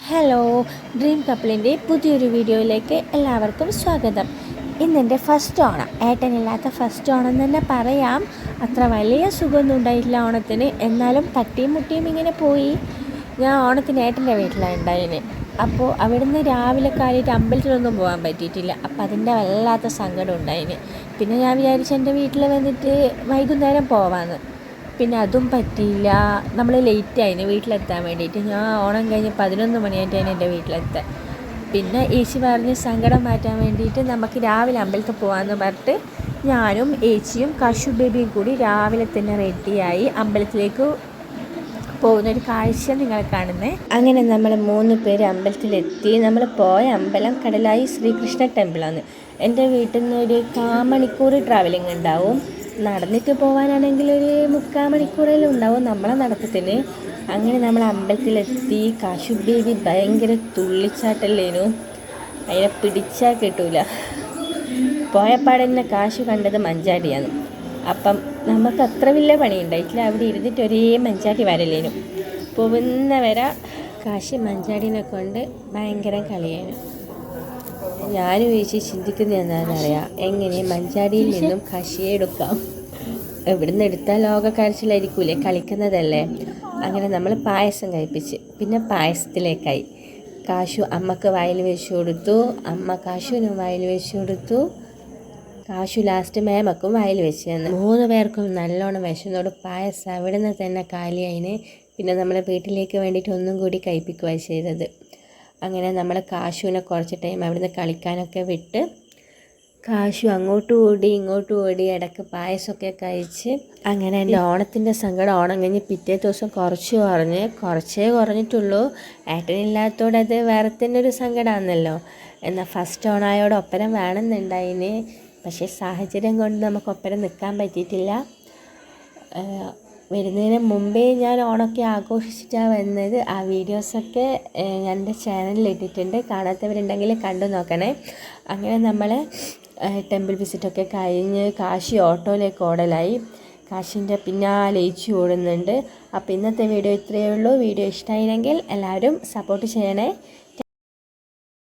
Hello, dream കപ്പിളിൻ്റെ പുതിയൊരു വീഡിയോയിലേക്ക് എല്ലാവർക്കും സ്വാഗതം. ഇന്നെൻ്റെ ഫസ്റ്റ് ഓണം, ഏട്ടനില്ലാത്ത ഫസ്റ്റ് ഓണം തന്നെ പറയാം. അത്ര വലിയ സുഖമൊന്നും ഉണ്ടായിട്ടില്ല ഓണത്തിന്, എന്നാലും തട്ടിയും മുട്ടിയും ഇങ്ങനെ പോയി. ഞാൻ ഓണത്തിന് ഏട്ടൻ്റെ വീട്ടിലാണ് ഉണ്ടായിന്. അപ്പോൾ അവിടുന്ന് രാവിലെ കാലിയിട്ട് അമ്പലത്തിലൊന്നും പോകാൻ പറ്റിയിട്ടില്ല. അപ്പോൾ അതിൻ്റെ വല്ലാത്ത സങ്കടം ഉണ്ടായിന്. പിന്നെ ഞാൻ വിചാരിച്ചു എൻ്റെ വീട്ടിൽ വന്നിട്ട് വൈകുന്നേരം പോവാമെന്ന്. പിന്നെ അതും പറ്റിയില്ല. നമ്മൾ ലേറ്റായിന് വീട്ടിലെത്താൻ വേണ്ടിയിട്ട്. ഞാൻ ഓണം കഴിഞ്ഞ് 11 മണിയായിട്ടാണ് എൻ്റെ വീട്ടിലെത്താൻ. പിന്നെ ഏച്ചി പറഞ്ഞ് സങ്കടം മാറ്റാൻ വേണ്ടിയിട്ട് നമുക്ക് രാവിലെ അമ്പലത്തിൽ പോകാമെന്ന് പറഞ്ഞിട്ട് ഞാനും ഏച്ചിയും കശു ബേബിയും കൂടി രാവിലെ തന്നെ റെഡിയായി അമ്പലത്തിലേക്ക് പോകുന്നൊരു കാഴ്ച നിങ്ങൾ കാണുന്നത്. അങ്ങനെ നമ്മൾ 3 പേര് അമ്പലത്തിലെത്തി. നമ്മൾ പോയ അമ്പലം കടലായി ശ്രീകൃഷ്ണ ടെമ്പിളാണ്. എൻ്റെ വീട്ടിൽ നിന്ന് ഒരു 1/4 മണിക്കൂർ ട്രാവലിംഗ് ഉണ്ടാവും. നടന്നിട്ട് പോകാനാണെങ്കിൽ ഒരു 3/4 മണിക്കൂറെല്ലാം ഉണ്ടാവും നമ്മളെ നടത്തത്തിന്. അങ്ങനെ നമ്മൾ അമ്പലത്തിലെത്തി. കാശു ബേബി ഭയങ്കര തുള്ളിച്ചാട്ടല്ലേനു, അതിനെ പിടിച്ചാൽ കിട്ടൂല. പോയപ്പാടെന്നെ കാശു കണ്ടത് മഞ്ചാടിയാണ്. അപ്പം നമുക്ക് അത്ര വലിയ പണി ഉണ്ടായിട്ടില്ല. അവിടെ ഇരുന്നിട്ട് ഒരേ മഞ്ചാടി വരലേനു. പോകുന്ന വരെ കാശി മഞ്ചാടിനെ കൊണ്ട് ഭയങ്കര കളിയായിരുന്നു. ഞാനും വീഴ്ച ചിന്തിക്കുന്നത് എന്താണെന്നറിയാം, എങ്ങനെ മഞ്ചാടിയിൽ നിന്നും കശിയെ എടുക്കാം. എവിടുന്ന് എടുത്താൽ ലോകക്കാഴ്ചയിലായിരിക്കൂലേ, കളിക്കുന്നതല്ലേ. അങ്ങനെ നമ്മൾ പായസം കഴിപ്പിച്ച്. പിന്നെ പായസത്തിലേക്കായി കാശു അമ്മക്ക് വായിൽ വെച്ച് കൊടുത്തു, അമ്മ കാശുവിനും വായിൽ വെച്ച് കൊടുത്തു, കാശു ലാസ്റ്റ് മേമക്കും വായിൽ വെച്ച് തന്നു. 3 പേർക്കും നല്ലോണം വിശന്നോട് പായസം അവിടെ നിന്ന് തന്നെ കാലിയായിന്. പിന്നെ നമ്മളെ വീട്ടിലേക്ക് വേണ്ടിയിട്ട് ഒന്നും കൂടി കഴിപ്പിക്കുകയാണ് ചെയ്തത്. അങ്ങനെ നമ്മൾ കാശുവിനെ കുറച്ച് ടൈം അവിടുന്ന് കളിക്കാനൊക്കെ വിട്ട് കാശു അങ്ങോട്ടും ഓടി ഇങ്ങോട്ടും ഓടി ഇടയ്ക്ക് പായസമൊക്കെ കഴിച്ച്. അങ്ങനെ എൻ്റെ ഓണത്തിൻ്റെ സങ്കടം ഓണം കഴിഞ്ഞ് പിറ്റേ ദിവസം കുറച്ചേ കുറഞ്ഞിട്ടുള്ളൂ. ഏട്ടനില്ലാത്തതോടെ അത് വേറെ തന്നെ ഒരു സങ്കടമാണെന്നല്ലോ. എന്നാൽ ഫസ്റ്റ് ഓണായോടെ ഒപ്പരം വേണമെന്നുണ്ടായിന്. പക്ഷേ സാഹചര്യം കൊണ്ട് നമുക്ക് ഒപ്പരം നിൽക്കാൻ പറ്റിയിട്ടില്ല. വരുന്നതിന് മുമ്പേ ഞാൻ ഓണമൊക്കെ ആഘോഷിച്ചിട്ടാണ് വന്നത്. ആ വീഡിയോസൊക്കെ ഞാൻ എൻ്റെ ചാനലിൽ ഇട്ടിട്ടുണ്ട്. കാണാത്തവരുണ്ടെങ്കിൽ കണ്ടു നോക്കണേ. അങ്ങനെ നമ്മൾ ടെമ്പിൾ വിസിറ്റൊക്കെ കഴിഞ്ഞ് കാശി ഓട്ടോയിലേക്ക് ഓടലായി. കാശിൻ്റെ പിന്നാലെ ഏച്ചി ഓടുന്നുണ്ട്. അപ്പോൾ ഇന്നത്തെ വീഡിയോ ഇത്രയേ ഉള്ളൂ. വീഡിയോ ഇഷ്ടമായില്ലെങ്കിൽ എല്ലാവരും സപ്പോർട്ട് ചെയ്യണേ.